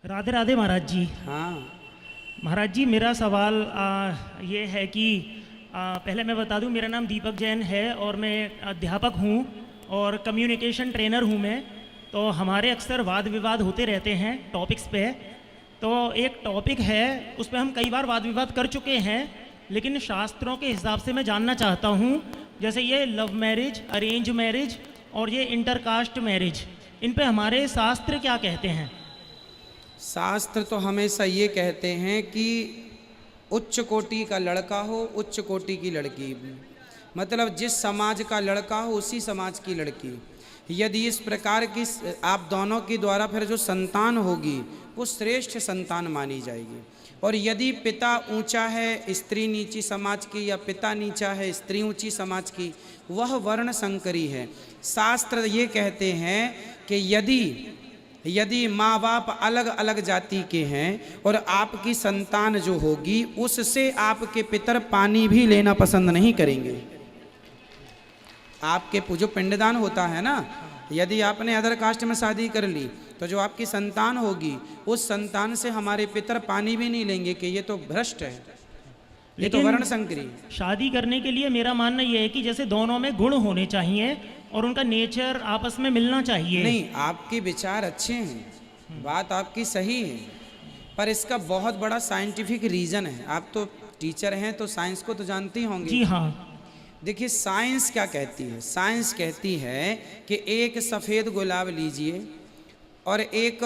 राधे राधे महाराज जी। हाँ। महाराज जी मेरा सवाल ये है कि पहले मैं बता दूं, मेरा नाम दीपक जैन है और मैं अध्यापक हूं और कम्युनिकेशन ट्रेनर हूं मैं। तो हमारे अक्सर वाद विवाद होते रहते हैं टॉपिक्स पे। तो एक टॉपिक है उस पर हम कई बार वाद विवाद कर चुके हैं, लेकिन शास्त्रों के हिसाब से मैं जानना चाहता हूं, जैसे ये लव मैरिज, अरेंज मैरिज और ये इंटरकास्ट मैरिज, इन पे हमारे शास्त्र क्या कहते हैं? शास्त्र तो हमेशा ये कहते हैं कि उच्च कोटि का लड़का हो, उच्च कोटि की लड़की, मतलब जिस समाज का लड़का हो उसी समाज की लड़की। यदि इस प्रकार की आप दोनों के द्वारा फिर जो संतान होगी वो श्रेष्ठ संतान मानी जाएगी। और यदि पिता ऊंचा है स्त्री नीची समाज की, या पिता नीचा है स्त्री ऊंची समाज की, वह वर्ण संकरी है। शास्त्र ये कहते हैं कि यदि माँ बाप अलग अलग जाति के हैं और आपकी संतान जो होगी उससे आपके पितर पानी भी लेना पसंद नहीं करेंगे। आपके जो पिंडदान होता है ना, यदि आपने अदर कास्ट में शादी कर ली तो जो आपकी संतान होगी उस संतान से हमारे पितर पानी भी नहीं लेंगे कि ये तो भ्रष्ट है, ये तो वर्ण संकरी। शादी करने के लिए मेरा मानना यह है कि जैसे दोनों में गुण होने चाहिए और उनका नेचर आपस में मिलना चाहिए। नहीं, आपके विचार अच्छे हैं, बात आपकी सही है, पर इसका बहुत बड़ा साइंटिफिक रीजन है। आप तो टीचर हैं तो साइंस को तो जानते ही होंगे। जी हाँ। देखिए साइंस क्या कहती है। साइंस कहती है कि एक सफ़ेद गुलाब लीजिए और एक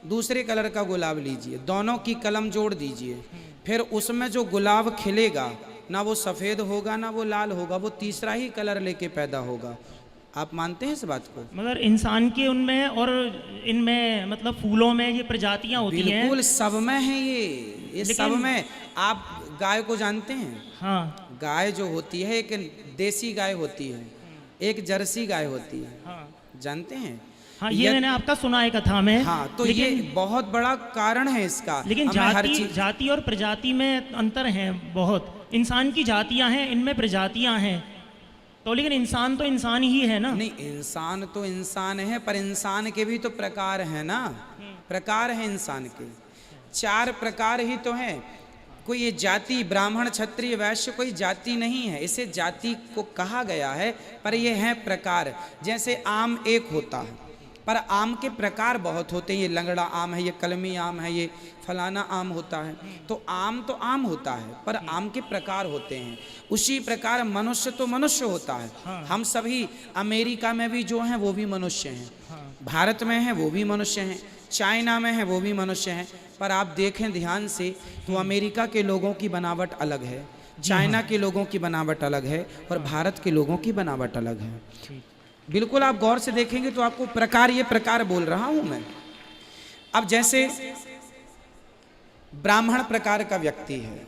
दूसरे कलर का गुलाब लीजिए, दोनों की कलम जोड़ दीजिए, फिर उसमें जो गुलाब खिलेगा ना वो सफ़ेद होगा ना वो लाल होगा, वो तीसरा ही कलर लेके पैदा होगा। आप मानते हैं इस बात को? मगर इंसान के उनमें और इनमें मतलब फूलों में ये प्रजातियां होती हैं। बिल्कुल सब में है ये सब में। आप गाय को जानते हैं? हाँ। गाय जो होती है एक देसी गाय होती है, एक जर्सी गाय होती है। हाँ। जानते हैं? हाँ, ये मैंने आपका सुना है कथा में। हाँ, तो ये बहुत बड़ा कारण है इसका। लेकिन जाति और प्रजाति में अंतर है बहुत। इंसान की जातियां हैं, इनमें प्रजातियां हैं, तो लेकिन इंसान तो इंसान ही है ना। नहीं, इंसान तो इंसान है, पर इंसान के भी तो प्रकार है ना। प्रकार है इंसान के, 4 प्रकार ही तो हैं। कोई ये जाति ब्राह्मण क्षत्रिय वैश्य कोई जाति नहीं है, इसे जाति को कहा गया है, पर ये हैं प्रकार। जैसे आम एक होता है पर आम के प्रकार बहुत होते हैं। ये लंगड़ा आम है, ये कलमी आम है, ये फलाना आम होता है। तो आम होता है पर आम के प्रकार होते हैं। उसी प्रकार मनुष्य तो मनुष्य होता है। हाँ। हम सभी अमेरिका में भी जो हैं वो भी मनुष्य हैं। हाँ। भारत में हैं वो भी मनुष्य हैं, चाइना में हैं वो भी मनुष्य हैं। पर आप देखें ध्यान से तो अमेरिका के लोगों की बनावट अलग है, चाइना के लोगों की बनावट अलग है और भारत के लोगों की बनावट अलग है। बिल्कुल आप गौर से देखेंगे तो आपको प्रकार, ये प्रकार बोल रहा हूं मैं। अब जैसे ब्राह्मण प्रकार का व्यक्ति है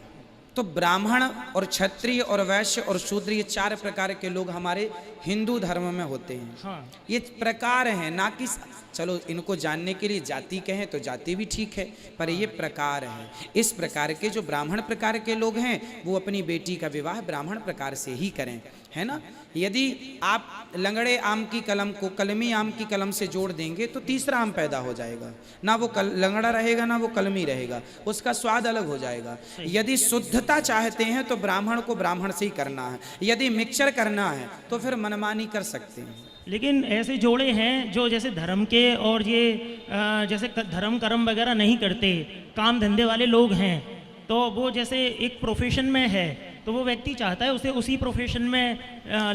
तो ब्राह्मण और क्षत्रिय और वैश्य और शूद्र, ये 4 प्रकार के लोग हमारे हिंदू धर्म में होते हैं। हाँ। ये प्रकार हैं, ना कि चलो इनको जानने के लिए जाति कहें तो जाति भी ठीक है, पर ये प्रकार है। इस प्रकार के जो ब्राह्मण प्रकार के लोग हैं वो अपनी बेटी का विवाह ब्राह्मण प्रकार से ही करें, है ना। यदि आप लंगड़े आम की कलम को कलमी आम की कलम से जोड़ देंगे तो तीसरा आम पैदा हो जाएगा, ना वो लंगड़ा रहेगा ना वो कलमी रहेगा, उसका स्वाद अलग हो जाएगा। यदि शुद्धता चाहते हैं तो ब्राह्मण को ब्राह्मण से ही करना है, यदि मिक्सचर करना है तो फिर मनमानी कर सकते हैं। लेकिन ऐसे जोड़े हैं जो जैसे धर्म के और ये जैसे धर्म कर्म वगैरह नहीं करते, काम धंधे वाले लोग हैं, तो वो जैसे एक प्रोफेशन में है तो वो व्यक्ति चाहता है उसे उसी प्रोफेशन में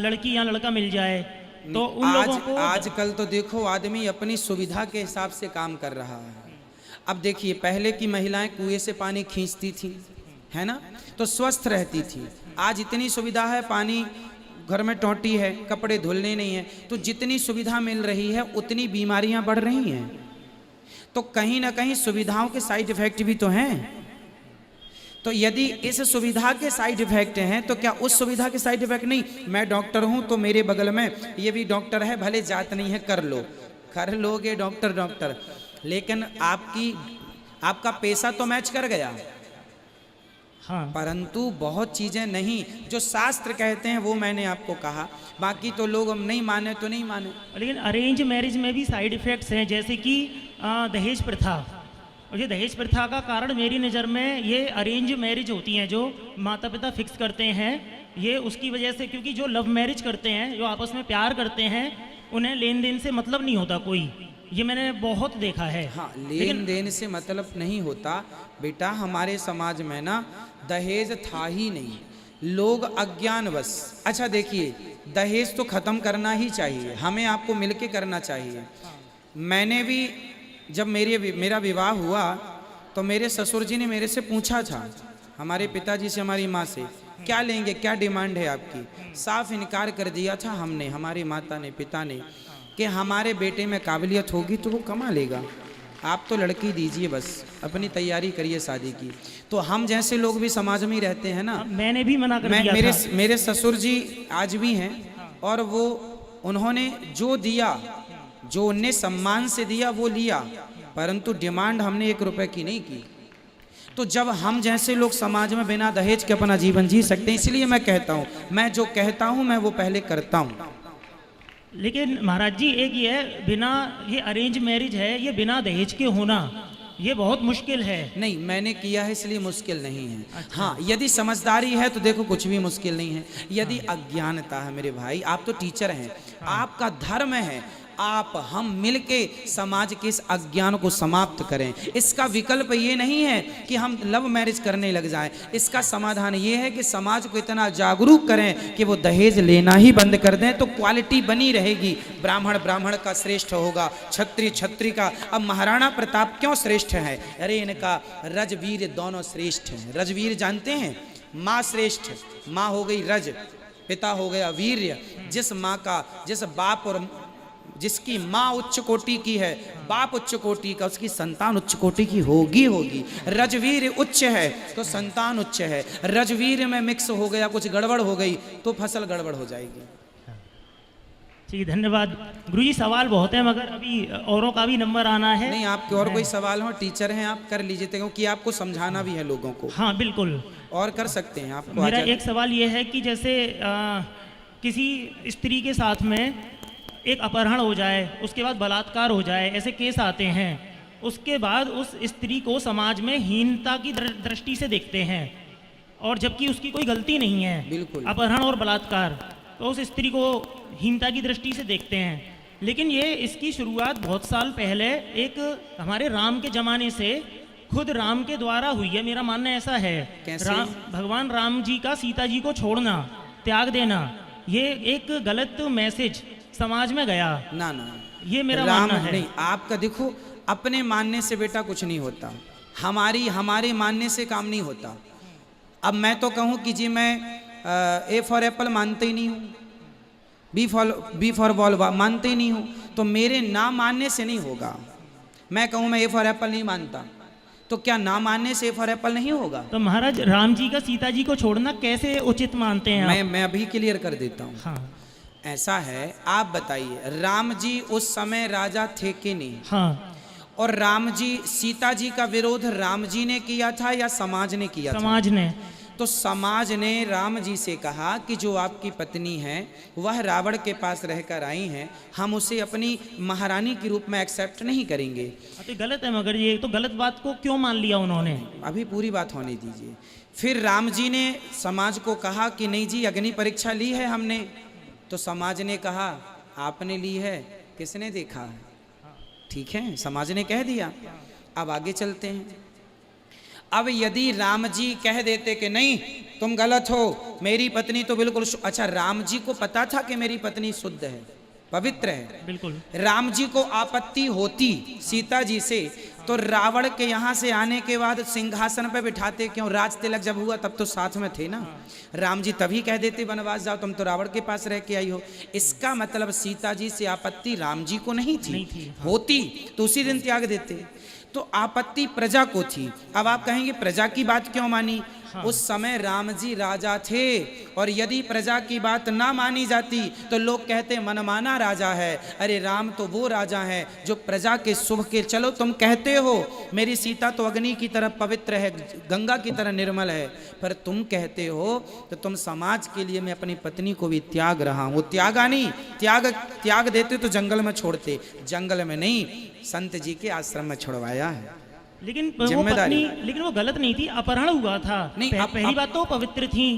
लड़की या लड़का मिल जाए, तो उन लोगों को आजकल तो देखो आदमी अपनी सुविधा के हिसाब से काम कर रहा है। अब देखिए पहले की महिलाएं कुएं से पानी खींचती थी, है ना, तो स्वस्थ रहती थी। आज इतनी सुविधा है, पानी घर में टोटी है, कपड़े धुलने नहीं है, तो जितनी सुविधा मिल रही है उतनी बीमारियां बढ़ रही हैं। तो कहीं ना कहीं सुविधाओं के साइड इफेक्ट भी तो हैं। तो यदि इस सुविधा के साइड इफेक्ट हैं तो क्या उस सुविधा के साइड इफेक्ट नहीं? मैं डॉक्टर हूं तो मेरे बगल में ये भी डॉक्टर है, भले जात नहीं है, कर लोगे डॉक्टर, लेकिन आपका पैसा तो मैच कर गया। हाँ। परंतु बहुत चीजें नहीं, जो शास्त्र कहते हैं वो मैंने आपको कहा, बाकी तो लोग हम नहीं माने तो नहीं माने। लेकिन अरेंज मैरिज में भी साइड इफेक्ट्स हैं, जैसे कि दहेज प्रथा। और ये दहेज प्रथा का कारण मेरी नज़र में ये अरेंज मैरिज होती हैं जो माता पिता फिक्स करते हैं, ये उसकी वजह से, क्योंकि जो लव मैरिज करते हैं, जो आपस में प्यार करते हैं, उन्हें लेन देन से मतलब नहीं होता कोई, ये मैंने बहुत देखा है। हाँ, लेन देन से मतलब नहीं होता बेटा। हमारे समाज में ना दहेज था ही नहीं, लोग अज्ञानवश। अच्छा देखिए, दहेज तो ख़त्म करना ही चाहिए, हमें आपको मिलके करना चाहिए। मैंने भी जब मेरा विवाह हुआ तो मेरे ससुर जी ने मेरे से पूछा था, हमारे पिताजी से, हमारी माँ से, क्या लेंगे, क्या डिमांड है आपकी। साफ इनकार कर दिया था हमने, हमारी माता ने, पिता ने, कि हमारे बेटे में काबिलियत होगी तो वो कमा लेगा, आप तो लड़की दीजिए, बस अपनी तैयारी करिए शादी की। तो हम जैसे लोग भी समाज में ही रहते हैं ना। मैंने भी मना कर दिया था। मेरे ससुर जी आज भी हैं, और वो उन्होंने जो दिया, जो उन्हें सम्मान से दिया वो लिया, परंतु डिमांड हमने 1 रुपए की नहीं की। तो जब हम जैसे लोग समाज में बिना दहेज के अपना जीवन जी सकते हैं, इसलिए मैं कहता हूँ, मैं जो कहता हूँ मैं वो पहले करता हूँ। लेकिन महाराज जी एक ये है, बिना, ये अरेंज मैरिज है, ये बिना दहेज के होना ये बहुत मुश्किल है। नहीं, मैंने किया है इसलिए मुश्किल नहीं है। अच्छा। हाँ, यदि समझदारी है तो देखो कुछ भी मुश्किल नहीं है। यदि अज्ञानता है मेरे भाई, आप तो टीचर हैं, आपका धर्म है, आप हम मिलके समाज के इस अज्ञान को समाप्त करें। इसका विकल्प ये नहीं है कि हम लव मैरिज करने लग जाएं, इसका समाधान ये है कि समाज को इतना जागरूक करें कि वो दहेज लेना ही बंद कर दें, तो क्वालिटी बनी रहेगी। ब्राह्मण ब्राह्मण का श्रेष्ठ होगा, क्षत्रिय क्षत्रिय का। अब महाराणा प्रताप क्यों श्रेष्ठ है? अरे इनका रजवीर दोनों श्रेष्ठ हैं। रजवीर जानते हैं, माँ श्रेष्ठ, माँ हो गई रज, पिता हो गया वीर्य। जिस माँ का, जिस बाप और जिसकी माँ उच्च कोटि की है, बाप उच्च कोटि का, उसकी संतान उच्च कोटि की होगी। रजवीर उच्च है तो संतान उच्च है। रजवीर में मिक्स हो गया, कुछ गड़बड़ हो गई तो फसल गड़बड़ हो जाएगी। ठीक, धन्यवाद गुरुजी। सवाल बहुत है मगर अभी औरों का भी नंबर आना है। नहीं, आपके और कोई सवाल हो, टीचर हैं आप, कर लीजिए, क्योंकि आपको समझाना भी है लोगों को। हाँ बिल्कुल, और कर सकते हैं आपको। मेरा एक सवाल ये है कि जैसे किसी स्त्री के साथ में एक अपहरण हो जाए, उसके बाद बलात्कार हो जाए, ऐसे केस आते हैं, उसके बाद उस स्त्री को समाज में हीनता की दृष्टि से देखते हैं, और जबकि उसकी कोई गलती नहीं है। बिल्कुल। अपहरण और बलात्कार, तो उस स्त्री को हीनता की दृष्टि से देखते हैं। लेकिन ये इसकी शुरुआत बहुत साल पहले एक हमारे राम के ज़माने से खुद राम के द्वारा हुई है, मेरा मानना ऐसा है। कैसे? भगवान राम जी का सीता जी को छोड़ना, त्याग देना, ये एक गलत मैसेज समाज में गया। ना, ये मेरा राम मानना है। नहीं, आपका देखो, अपने मानने से बेटा कुछ नहीं होता, हमारे मानने से काम नहीं होता। अब मैं तो कहूँ कि जी मैं ए फॉर एप्पल मानते ही नहीं हूँ, बी फॉर बॉल मानते ही नहीं हूँ, तो मेरे ना मानने से नहीं होगा। मैं कहूँ मैं ए फॉर एप्पल नहीं मानता, तो क्या ना मानने से ए फॉर एप्पल नहीं होगा? तो महाराज राम जी का सीता जी को छोड़ना कैसे उचित मानते हैं आप? मैं अभी क्लियर कर देता हूँ। हाँ। ऐसा है, आप बताइए, राम जी उस समय राजा थे कि नहीं? हाँ। और राम जी, सीता जी का विरोध राम जी ने किया था या समाज ने किया था? समाज ने। तो समाज ने राम जी से कहा कि जो आपकी पत्नी है वह रावण के पास रहकर आई हैं, हम उसे अपनी महारानी के रूप में एक्सेप्ट नहीं करेंगे। तो गलत है, मगर ये तो गलत बात को क्यों मान लिया उन्होंने? अभी पूरी बात होने दीजिए। फिर राम जी ने समाज को कहा कि नहीं जी, अग्नि परीक्षा ली है हमने। तो समाज ने कहा आपने ली है, किसने देखा है? ठीक है, समाज ने कह दिया। अब आगे चलते हैं। अब यदि राम जी कह देते कि नहीं तुम गलत हो, मेरी पत्नी तो बिल्कुल, अच्छा राम जी को पता था कि मेरी पत्नी शुद्ध है, पवित्र है, बिल्कुल। राम जी को आपत्ति होती सीता जी से, तो रावण के यहाँ से आने के बाद सिंहासन पे बिठाते क्यों? राज तिलक जब हुआ तब तो साथ में थे ना। राम जी तभी कह देते वनवास जाओ, तुम तो रावण के पास रह के आई हो। इसका मतलब सीता जी से आपत्ति राम जी को नहीं थी, होती तो उसी दिन त्याग देते। तो आपत्ति प्रजा को थी। अब आप कहेंगे प्रजा की बात क्यों मानी? हाँ। उस समय राम जी राजा थे, और यदि प्रजा की बात ना मानी जाती तो लोग कहते मनमाना राजा है। अरे राम तो वो राजा है जो प्रजा के शुभ के, चलो तुम कहते हो मेरी सीता तो अग्नि की तरह पवित्र है, गंगा की तरह निर्मल है, पर तुम कहते हो तो तुम समाज के लिए मैं अपनी पत्नी को भी त्याग रहा हूँ। त्यागा नहीं, त्याग देते तो जंगल में छोड़ते, जंगल में नहीं, संत जी के आश्रम में छोड़वाया है। लेकिन वो जिम्मेदारी। पत्नी, लेकिन वो गलत नहीं थी, अपहरण हुआ था। नहीं, पहली बात तो वो पवित्र थी।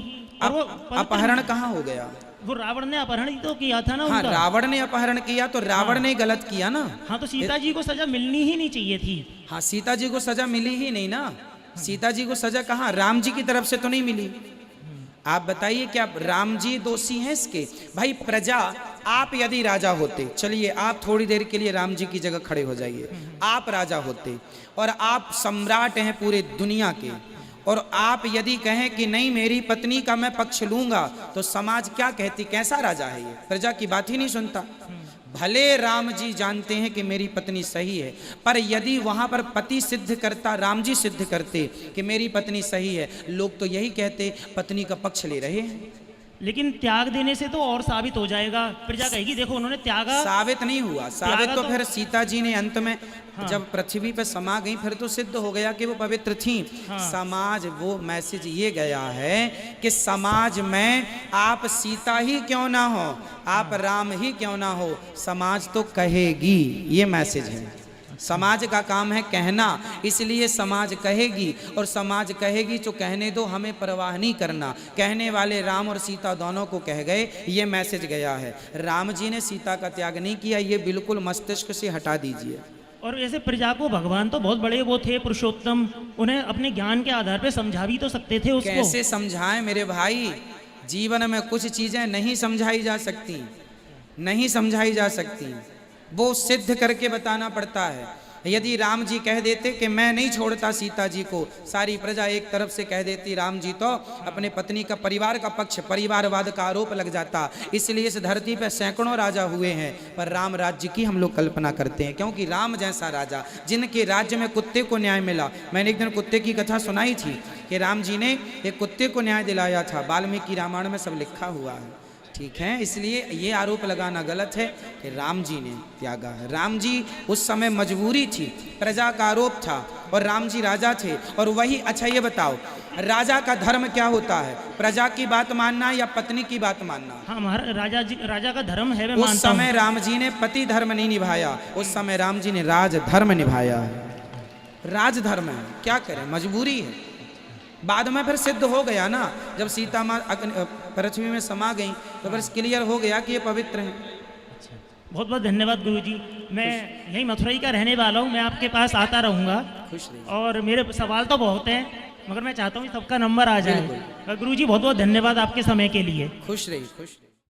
और वो अपहरण कहाँ हो गया? वो रावण ने अपहरण ही तो किया था ना हाँ, उनका। रावण ने अपहरण किया तो रावण ने गलत किया ना। हाँ, तो सीता जी को सजा मिलनी ही नहीं चाहिए थी। हाँ, सीता जी को सजा मिली ही नहीं ना। सीता जी को सजा कहाँ, राम जी की तरफ से तो नहीं मिली। आप बताइए क्या राम जी दोषी हैं इसके? भाई प्रजा, आप यदि राजा होते, चलिए आप थोड़ी देर के लिए राम जी की जगह खड़े हो जाइए, आप राजा होते और आप सम्राट हैं पूरे दुनिया के, और आप यदि कहें कि नहीं मेरी पत्नी का मैं पक्ष लूंगा, तो समाज क्या कहती? कैसा राजा है ये? प्रजा की बात ही नहीं सुनता। भले राम जी जानते हैं कि मेरी पत्नी सही है, पर यदि वहां पर पति सिद्ध करता, राम जी सिद्ध करते कि मेरी पत्नी सही है, लोग तो यही कहते पत्नी का पक्ष ले रहे हैं। लेकिन त्याग देने से तो और साबित हो जाएगा। प्रजा कहेगी देखो उन्होंने त्यागा। साबित नहीं हुआ। साबित तो फिर सीता जी ने अंत में हाँ। जब पृथ्वी पर समा गई, फिर तो सिद्ध हो गया कि वो पवित्र थी। हाँ। समाज, वो मैसेज ये गया है कि समाज में आप सीता ही क्यों ना हो, आप राम ही क्यों ना हो, समाज तो कहेगी। ये मैसेज है। समाज का काम है कहना, इसलिए समाज कहेगी, और समाज कहेगी जो कहने दो, हमें परवाह नहीं करना। कहने वाले राम और सीता दोनों को कह गए, ये मैसेज गया है। राम जी ने सीता का त्याग नहीं किया, ये बिल्कुल मस्तिष्क से हटा दीजिए। और ऐसे प्रजा को भगवान तो बहुत बड़े वो थे, पुरुषोत्तम, उन्हें अपने ज्ञान के आधार पे समझा भी तो सकते थे उसको। कैसे समझाएं मेरे भाई? जीवन में कुछ चीजें नहीं समझाई जा सकती, नहीं समझाई जा सकती, वो सिद्ध करके बताना पड़ता है। यदि राम जी कह देते कि मैं नहीं छोड़ता सीता जी को, सारी प्रजा एक तरफ से कह देती राम जी तो अपने पत्नी का, परिवार का पक्ष, परिवारवाद का आरोप लग जाता। इसलिए इस धरती पर सैकड़ों राजा हुए हैं, पर राम राज्य की हम लोग कल्पना करते हैं, क्योंकि राम जैसा राजा जिनके राज्य में कुत्ते को न्याय मिला। मैंने एक दिन कुत्ते की कथा सुनाई थी कि राम जी ने एक कुत्ते को न्याय दिलाया था, वाल्मीकि रामायण में सब लिखा हुआ है। ठीक है, इसलिए ये आरोप लगाना गलत है कि राम जी ने त्यागा है। राम जी उस समय मजबूरी थी, प्रजा का आरोप था, और राम जी राजा थे। और वही, अच्छा ये बताओ, राजा का धर्म क्या होता है? प्रजा की बात मानना या पत्नी की बात मानना? हाँ, हमारा राजा का धर्म है, मैं उस मानता हूँ। समय राम जी ने पति धर्म नहीं निभाया, उस समय राम जी ने राज धर्म निभाया है। राज धर्म है, क्या करें, मजबूरी है। बाद में फिर सिद्ध हो गया ना, जब सीता माँ पृथ्वी में समा गई तो फिर क्लियर हो गया कि ये पवित्र हैं। बहुत बहुत धन्यवाद गुरुजी। मैं यही मथुराई का रहने वाला हूँ, मैं आपके पास आता रहूँगा। खुश रहिए। और मेरे सवाल तो बहुत हैं, मगर मैं चाहता हूँ सबका नंबर आ जाए। गुरुजी बहुत बहुत धन्यवाद आपके समय के लिए। खुश रहिए, खुश रहिए।